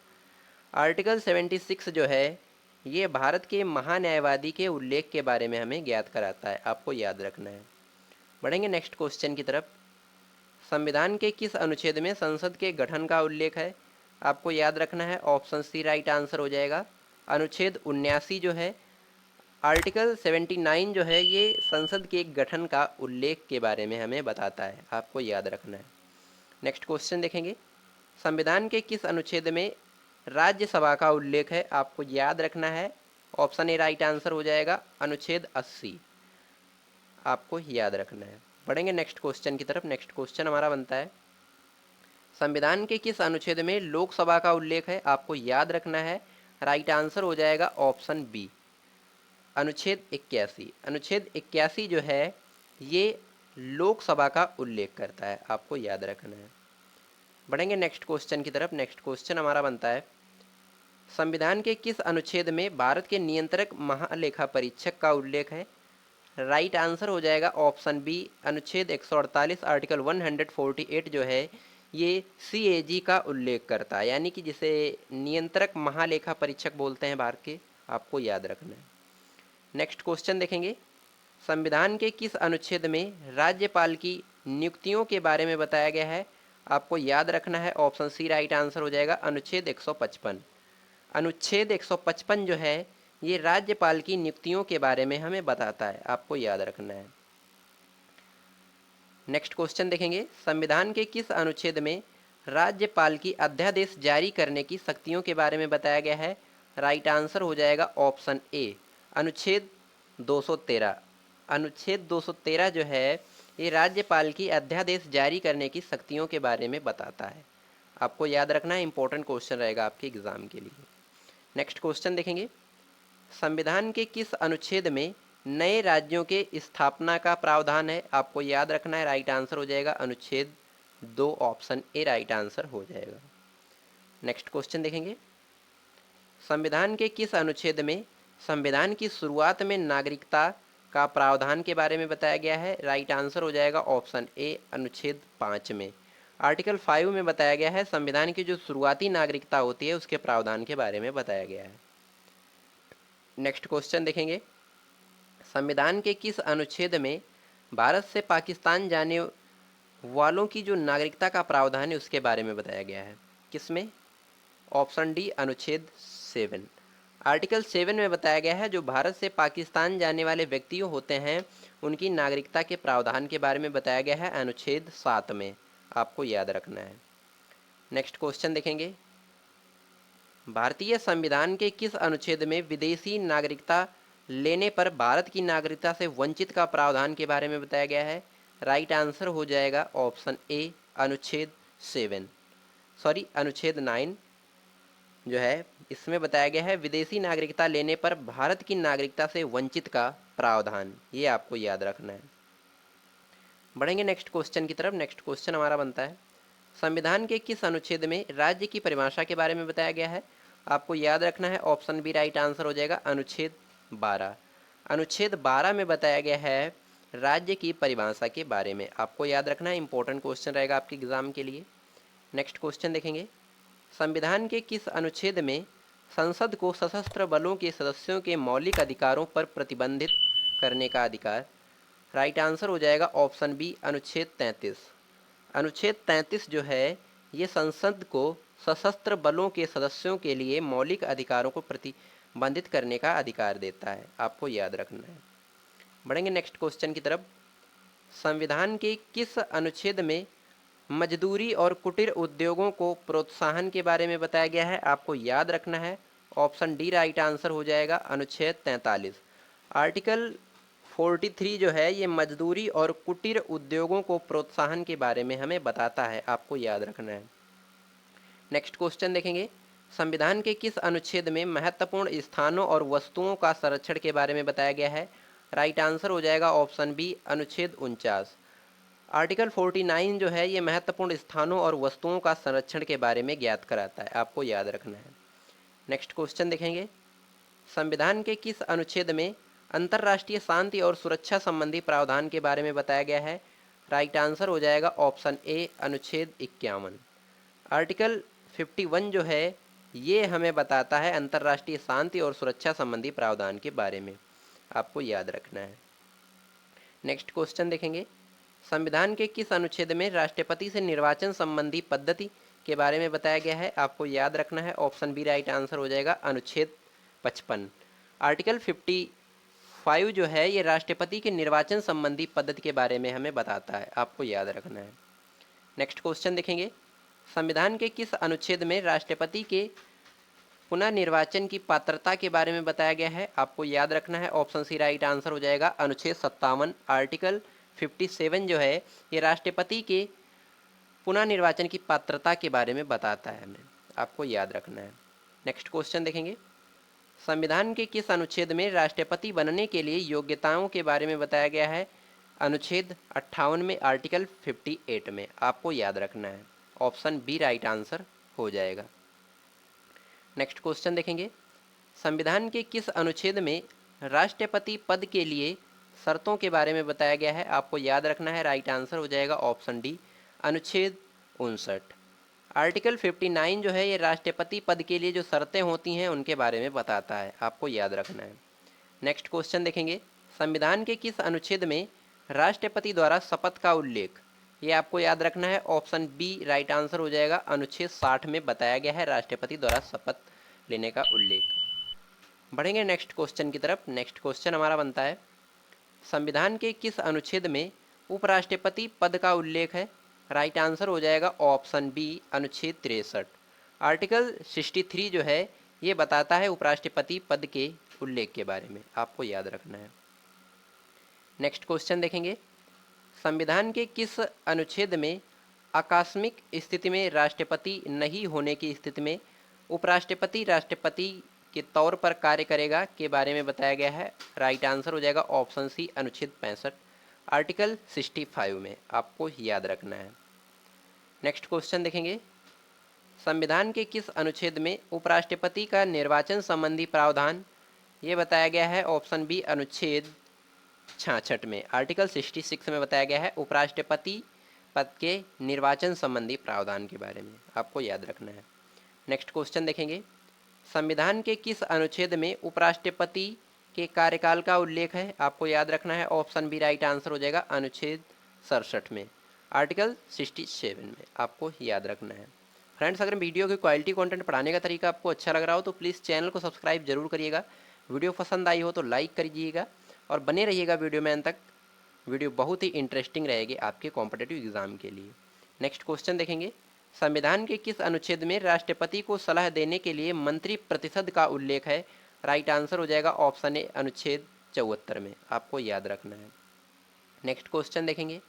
आर्टिकल 76 जो है ये भारत के महान्यायवादी के उल्लेख के बारे में हमें ज्ञात कराता है, आपको याद रखना है। बढ़ेंगे नेक्स्ट क्वेश्चन की तरफ, संविधान के किस अनुच्छेद में संसद के गठन का उल्लेख है। आपको याद रखना है, ऑप्शन सी राइट आंसर हो जाएगा अनुच्छेद 79 जो है। आर्टिकल 79 जो है ये संसद के गठन का उल्लेख के बारे में हमें बताता है, आपको याद रखना है। नेक्स्ट क्वेश्चन देखेंगे, संविधान के किस अनुच्छेद में राज्यसभा का उल्लेख है। आपको याद रखना है, ऑप्शन ए राइट आंसर हो जाएगा अनुच्छेद 80। आपको याद रखना है। बढ़ेंगे नेक्स्ट क्वेश्चन की तरफ। नेक्स्ट क्वेश्चन हमारा बनता है, संविधान के किस अनुच्छेद में लोकसभा का उल्लेख है। आपको याद रखना है, राइट आंसर हो जाएगा ऑप्शन बी अनुच्छेद 81। अनुच्छेद 81 जो है ये लोकसभा का उल्लेख करता है, आपको याद रखना है। बढ़ेंगे नेक्स्ट क्वेश्चन की तरफ। नेक्स्ट क्वेश्चन हमारा बनता है, संविधान के किस अनुच्छेद में भारत के नियंत्रक महालेखा परीक्षक का उल्लेख है। राइट आंसर हो जाएगा ऑप्शन बी अनुच्छेद 148। आर्टिकल 148 जो है ये CAG का उल्लेख करता है, यानी कि जिसे नियंत्रक महालेखा परीक्षक बोलते हैं भारत के, आपको याद रखना है। नेक्स्ट क्वेश्चन देखेंगे, संविधान के किस अनुच्छेद में राज्यपाल की नियुक्तियों के बारे में बताया गया है। आपको याद रखना है, ऑप्शन सी राइट आंसर हो जाएगा अनुच्छेद 155। अनुच्छेद 155 जो है ये राज्यपाल की नियुक्तियों के बारे में हमें बताता है, आपको याद रखना है। नेक्स्ट क्वेश्चन देखेंगे, संविधान के किस अनुच्छेद में राज्यपाल की अध्यादेश जारी करने की शक्तियों के बारे में बताया गया है। राइट आंसर हो जाएगा ऑप्शन ए अनुच्छेद 213। अनुच्छेद 213 जो है ये राज्यपाल की अध्यादेश जारी करने की शक्तियों के बारे में बताता है, आपको याद रखना है, इंपॉर्टेंट क्वेश्चन रहेगा आपके एग्जाम के लिए। नेक्स्ट क्वेश्चन देखेंगे, संविधान के किस अनुच्छेद में नए राज्यों के स्थापना का प्रावधान है। आपको याद रखना है, राइट आंसर हो जाएगा अनुच्छेद 2 ऑप्शन ए राइट आंसर हो जाएगा। नेक्स्ट क्वेश्चन देखेंगे, संविधान के किस अनुच्छेद में संविधान की शुरुआत में नागरिकता का प्रावधान के बारे में बताया गया है। राइट आंसर हो जाएगा ऑप्शन ए अनुच्छेद 5 में। आर्टिकल 5 में बताया गया है संविधान की जो शुरुआती नागरिकता होती है उसके प्रावधान के बारे में बताया गया है। नेक्स्ट क्वेश्चन देखेंगे, संविधान के किस अनुच्छेद में भारत से पाकिस्तान जाने वालों की जो नागरिकता का प्रावधान है उसके बारे में बताया गया है। किसमें, ऑप्शन डी अनुच्छेद 7। आर्टिकल 7 में बताया गया है जो भारत से पाकिस्तान जाने वाले व्यक्ति होते हैं उनकी नागरिकता के प्रावधान के बारे में बताया गया है अनुच्छेद 7 में, आपको याद रखना है। नेक्स्ट क्वेश्चन देखेंगे, भारतीय संविधान के किस अनुच्छेद में विदेशी नागरिकता लेने पर भारत की नागरिकता से वंचित का प्रावधान के बारे में बताया गया है। राइट आंसर हो जाएगा ऑप्शन ए अनुच्छेद 9 जो है इसमें बताया गया है विदेशी नागरिकता लेने पर भारत की नागरिकता से वंचित का प्रावधान, ये आपको याद रखना है। बढ़ेंगे नेक्स्ट क्वेश्चन की तरफ। नेक्स्ट क्वेश्चन हमारा बनता है, संविधान के किस अनुच्छेद में राज्य की परिभाषा के बारे में बताया गया है? आपको याद रखना है, ऑप्शन बी राइट आंसर हो जाएगा, अनुच्छेद 12। अनुच्छेद 12 में बताया गया है राज्य की परिभाषा के बारे में। आपको याद रखना है, इंपॉर्टेंट क्वेश्चन रहेगा आपके एग्जाम के लिए। नेक्स्ट क्वेश्चन देखेंगे, संविधान के किस अनुच्छेद में संसद को सशस्त्र बलों के सदस्यों के मौलिक अधिकारों पर प्रतिबंधित करने का अधिकार? राइट आंसर हो जाएगा ऑप्शन बी, अनुच्छेद 33। अनुच्छेद 33 जो है ये संसद को सशस्त्र बलों के सदस्यों के लिए मौलिक अधिकारों को प्रतिबंधित करने का अधिकार देता है। आपको याद रखना है। बढ़ेंगे नेक्स्ट क्वेश्चन की तरफ, संविधान के किस अनुच्छेद में मजदूरी और कुटीर उद्योगों को प्रोत्साहन के बारे में बताया गया है? आपको याद रखना है, ऑप्शन डी राइट आंसर हो जाएगा, अनुच्छेद 43। आर्टिकल 43 जो है ये मजदूरी और कुटीर उद्योगों को प्रोत्साहन के बारे में हमें बताता है। आपको याद रखना है। नेक्स्ट क्वेश्चन देखेंगे, संविधान के किस अनुच्छेद में महत्वपूर्ण स्थानों और वस्तुओं का संरक्षण के बारे में बताया गया है? राइट आंसर हो जाएगा ऑप्शन बी, अनुच्छेद 49। आर्टिकल 49 जो है ये महत्वपूर्ण स्थानों और वस्तुओं का संरक्षण के बारे में ज्ञात कराता है। आपको याद रखना है। नेक्स्ट क्वेश्चन देखेंगे, संविधान के किस अनुच्छेद में अंतर्राष्ट्रीय शांति और सुरक्षा संबंधी प्रावधान के बारे में बताया गया है? राइट आंसर हो जाएगा ऑप्शन ए, अनुच्छेद 51। आर्टिकल 51 जो है ये हमें बताता है अंतर्राष्ट्रीय शांति और सुरक्षा संबंधी प्रावधान के बारे में। आपको याद रखना है। नेक्स्ट क्वेश्चन देखेंगे, संविधान के किस अनुच्छेद में राष्ट्रपति से निर्वाचन संबंधी पद्धति के बारे में बताया गया है? आपको याद रखना है, ऑप्शन बी राइट आंसर हो जाएगा, अनुच्छेद 55। आर्टिकल 55 जो है ये राष्ट्रपति के निर्वाचन संबंधी पद्धति के बारे में हमें बताता है। आपको याद रखना है। नेक्स्ट क्वेश्चन देखेंगे, संविधान के किस अनुच्छेद में राष्ट्रपति के पुनः निर्वाचन की पात्रता के बारे में बताया गया है? आपको याद रखना है, ऑप्शन सी राइट आंसर हो जाएगा, अनुच्छेद 57। आर्टिकल 57 जो है ये राष्ट्रपति के पुनः निर्वाचन की पात्रता के बारे में बताता है हमें। आपको याद रखना है। नेक्स्ट क्वेश्चन देखेंगे, संविधान के किस अनुच्छेद में राष्ट्रपति बनने के लिए योग्यताओं के बारे में बताया गया है? अनुच्छेद 58 में, आर्टिकल 58 में। आपको याद रखना है, ऑप्शन बी राइट आंसर हो जाएगा। नेक्स्ट क्वेश्चन देखेंगे, संविधान के किस अनुच्छेद में राष्ट्रपति पद के लिए शर्तों के बारे में बताया गया है? आपको याद रखना है, राइट आंसर हो जाएगा ऑप्शन डी, अनुच्छेद 59। आर्टिकल 59 जो है ये राष्ट्रपति पद के लिए जो शर्तें होती हैं उनके बारे में बताता है। आपको याद रखना है। नेक्स्ट क्वेश्चन देखेंगे, संविधान के किस अनुच्छेद में राष्ट्रपति द्वारा शपथ का उल्लेख? ये आपको याद रखना है, ऑप्शन बी राइट आंसर हो जाएगा, अनुच्छेद 60 में बताया गया है राष्ट्रपति द्वारा शपथ लेने का उल्लेख। बढ़ेंगे नेक्स्ट क्वेश्चन की तरफ। नेक्स्ट क्वेश्चन हमारा बनता है, संविधान के किस अनुच्छेद में उपराष्ट्रपति पद का उल्लेख है? राइट आंसर हो जाएगा ऑप्शन बी, अनुच्छेद 63। आर्टिकल 63 जो है ये बताता है उपराष्ट्रपति पद के उल्लेख के बारे में। आपको याद रखना है। नेक्स्ट क्वेश्चन देखेंगे, संविधान के किस अनुच्छेद में आकस्मिक स्थिति में राष्ट्रपति नहीं होने की स्थिति में उपराष्ट्रपति राष्ट्रपति के तौर पर कार्य करेगा के बारे में बताया गया है? राइट आंसर हो जाएगा ऑप्शन सी, अनुच्छेद 65, आर्टिकल 65 में। आपको याद रखना है। नेक्स्ट क्वेश्चन देखेंगे, संविधान के किस अनुच्छेद में उपराष्ट्रपति का निर्वाचन संबंधी प्रावधान ये बताया गया है? ऑप्शन बी, अनुच्छेद 66 में। आर्टिकल 66 में बताया गया है उपराष्ट्रपति पद के निर्वाचन संबंधी प्रावधान के बारे में। आपको याद रखना है। नेक्स्ट क्वेश्चन देखेंगे, संविधान के किस अनुच्छेद में उपराष्ट्रपति के कार्यकाल का उल्लेख है? आपको याद रखना है, ऑप्शन बी राइट आंसर हो जाएगा, अनुच्छेद 67 में, आर्टिकल 67 में। आपको याद रखना है। फ्रेंड्स, अगर वीडियो की क्वालिटी कंटेंट पढ़ाने का तरीका आपको अच्छा लग रहा हो तो प्लीज़ चैनल को सब्सक्राइब जरूर करिएगा। वीडियो पसंद आई हो तो लाइक करिएगा और बने रहिएगा वीडियो में अंत तक। वीडियो बहुत ही इंटरेस्टिंग रहेगी आपके कॉम्पिटिटिव एग्जाम के लिए। नेक्स्ट क्वेश्चन देखेंगे, संविधान के किस अनुच्छेद में राष्ट्रपति को सलाह देने के लिए मंत्री परिषद का उल्लेख है? राइट आंसर हो जाएगा ऑप्शन ए, अनुच्छेद 74 में। आपको याद रखना है। नेक्स्ट क्वेश्चन देखेंगे,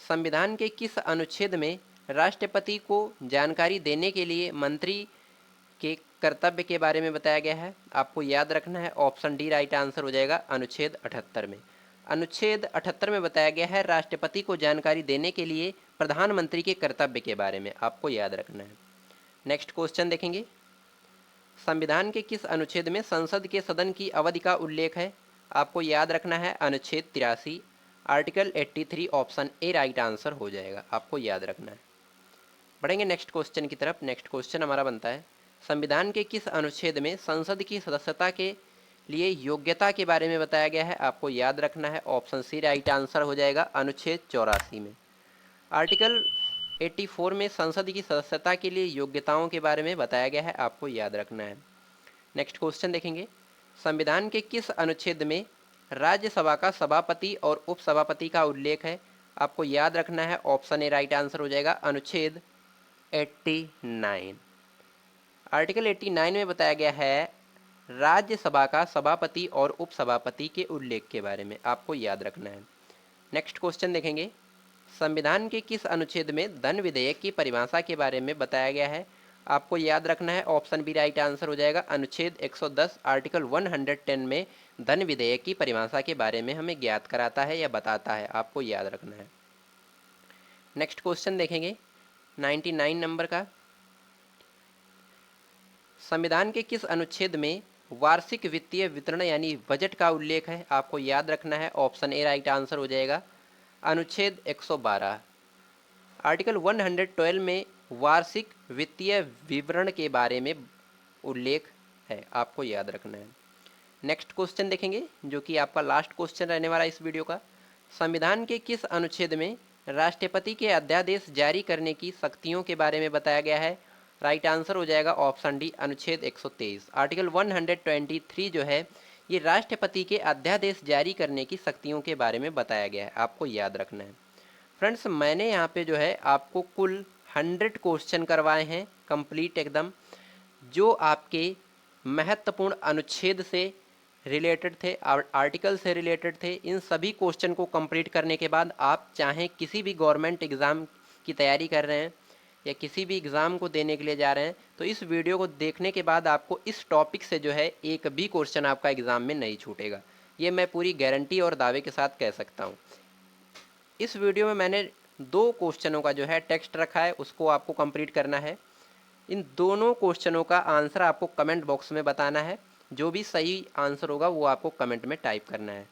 संविधान के किस अनुच्छेद में राष्ट्रपति को जानकारी देने के लिए मंत्री के कर्तव्य के बारे में बताया गया है? आपको याद रखना है, ऑप्शन डी राइट आंसर हो जाएगा, अनुच्छेद 78 में। अनुच्छेद 78 में बताया गया है राष्ट्रपति को जानकारी देने के लिए प्रधानमंत्री के कर्तव्य के बारे में, आपको याद रखना है। नेक्स्ट क्वेश्चन देखेंगे, संविधान के किस अनुच्छेद में संसद के सदन की अवधि का उल्लेख है? आपको याद रखना है अनुच्छेद 83, article 83 option A right answer हो जाएगा, आपको याद रखना है। बढ़ेंगे नेक्स्ट क्वेश्चन की तरफ। नेक्स्ट क्वेश्चन हमारा बनता है, संविधान के किस अनुच्छेद में संसद की सदस्यता के लिए योग्यता के बारे में बताया गया है? आपको याद रखना है ऑप्शन सी राइट आंसर हो जाएगा, अनुच्छेद 84 में। आर्टिकल 84 में संसद की सदस्यता के लिए योग्यताओं के बारे में बताया गया है, आपको याद रखना है। नेक्स्ट क्वेश्चन देखेंगे, संविधान के किस अनुच्छेद में राज्यसभा का सभापति और उपसभापति का उल्लेख है? आपको याद रखना है ऑप्शन ए राइट आंसर हो जाएगा, अनुच्छेद 89। आर्टिकल 89 में बताया गया है राज्यसभा का सभापति और उपसभापति के उल्लेख के बारे में, आपको याद रखना है। नेक्स्ट क्वेश्चन देखेंगे, संविधान के किस अनुच्छेद में धन विधेयक की परिभाषा के बारे में बताया गया है? आपको याद रखना है ऑप्शन बी राइट आंसर हो जाएगा, अनुच्छेद 110 आर्टिकल 110 में धन विधेयक की परिभाषा के बारे में हमें ज्ञात कराता है या बताता है, आपको याद रखना है। नेक्स्ट क्वेश्चन देखेंगे 99 नंबर का, संविधान के किस अनुच्छेद में वार्षिक वित्तीय वितरण यानी बजट का उल्लेख है? आपको याद रखना है ऑप्शन ए राइट आंसर हो जाएगा, अनुच्छेद 112। आर्टिकल 112 में वार्षिक वित्तीय विवरण के बारे में उल्लेख है, आपको याद रखना है। नेक्स्ट क्वेश्चन देखेंगे जो कि आपका लास्ट क्वेश्चन रहने वाला इस वीडियो का, संविधान के किस अनुच्छेद में राष्ट्रपति के अध्यादेश जारी करने की शक्तियों के बारे में बताया गया है? राइट आंसर हो जाएगा ऑप्शन डी, अनुच्छेद 123। आर्टिकल 123 जो है ये राष्ट्रपति के अध्यादेश जारी करने की शक्तियों के बारे में बताया गया है, आपको याद रखना है। फ्रेंड्स मैंने यहाँ पे जो है आपको कुल 100 क्वेश्चन करवाए हैं कंप्लीट एकदम, जो आपके महत्वपूर्ण अनुच्छेद से रिलेटेड थे, आर्टिकल से रिलेटेड थे। इन सभी क्वेश्चन को कंप्लीट करने के बाद आप चाहें किसी भी गवर्नमेंट एग्ज़ाम की तैयारी कर रहे हैं या किसी भी एग्ज़ाम को देने के लिए जा रहे हैं, तो इस वीडियो को देखने के बाद आपको इस टॉपिक से जो है एक भी क्वेश्चन आपका एग्ज़ाम में नहीं छूटेगा, ये मैं पूरी गारंटी और दावे के साथ कह सकता हूँ। इस वीडियो में मैंने 2 क्वेश्चनों का जो है टेक्स्ट रखा है, उसको आपको कंप्लीट करना है। इन दोनों क्वेश्चनों का आंसर आपको कमेंट बॉक्स में बताना है, जो भी सही आंसर होगा वो आपको कमेंट में टाइप करना है।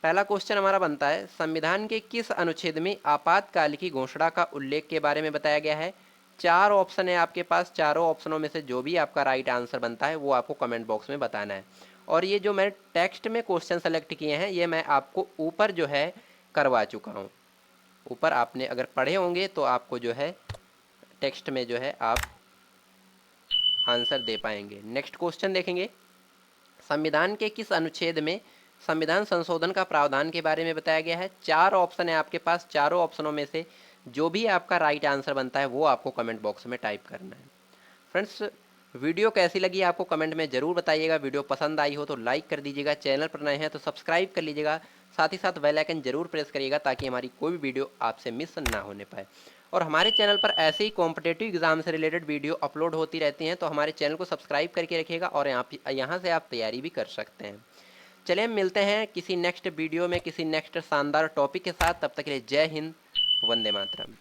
पहला क्वेश्चन हमारा बनता है, संविधान के किस अनुच्छेद में आपातकाल की घोषणा का उल्लेख के बारे में बताया गया है? 4 ऑप्शन है आपके पास, चारों ऑप्शनों में से जो भी आपका राइट आंसर बनता है वो आपको कमेंट बॉक्स में बताना है। और ये जो मैंने टेक्स्ट में क्वेश्चन सेलेक्ट किए हैं ये मैं आपको ऊपर जो है करवा चुका हूँ। ऊपर आपने अगर पढ़े होंगे तो आपको जो है टेक्स्ट में जो है आप आंसर दे पाएंगे। नेक्स्ट क्वेश्चन देखेंगे, संविधान के किस अनुच्छेद में संविधान संशोधन का प्रावधान के बारे में बताया गया है? 4 ऑप्शन है आपके पास, चारों ऑप्शनों में से जो भी आपका राइट आंसर बनता है वो आपको कमेंट बॉक्स में टाइप करना है। फ्रेंड्स वीडियो कैसी लगी आपको कमेंट में ज़रूर बताइएगा। वीडियो पसंद आई हो तो लाइक कर दीजिएगा, चैनल पर नए हैं तो सब्सक्राइब कर लीजिएगा, साथ ही साथ बेल आइकन जरूर प्रेस करिएगा ताकि हमारी कोई भी वीडियो आपसे मिस ना होने पाए। और हमारे चैनल पर ऐसे ही कॉम्पिटेटिव एग्जाम से रिलेटेड वीडियो अपलोड होती रहती हैं, तो हमारे चैनल को सब्सक्राइब करके रखिएगा और यहाँ से आप तैयारी भी कर सकते हैं। चलिए हम मिलते हैं किसी नेक्स्ट वीडियो में किसी नेक्स्ट शानदार टॉपिक के साथ, तब तक के लिए जय हिंद, वंदे मातरम।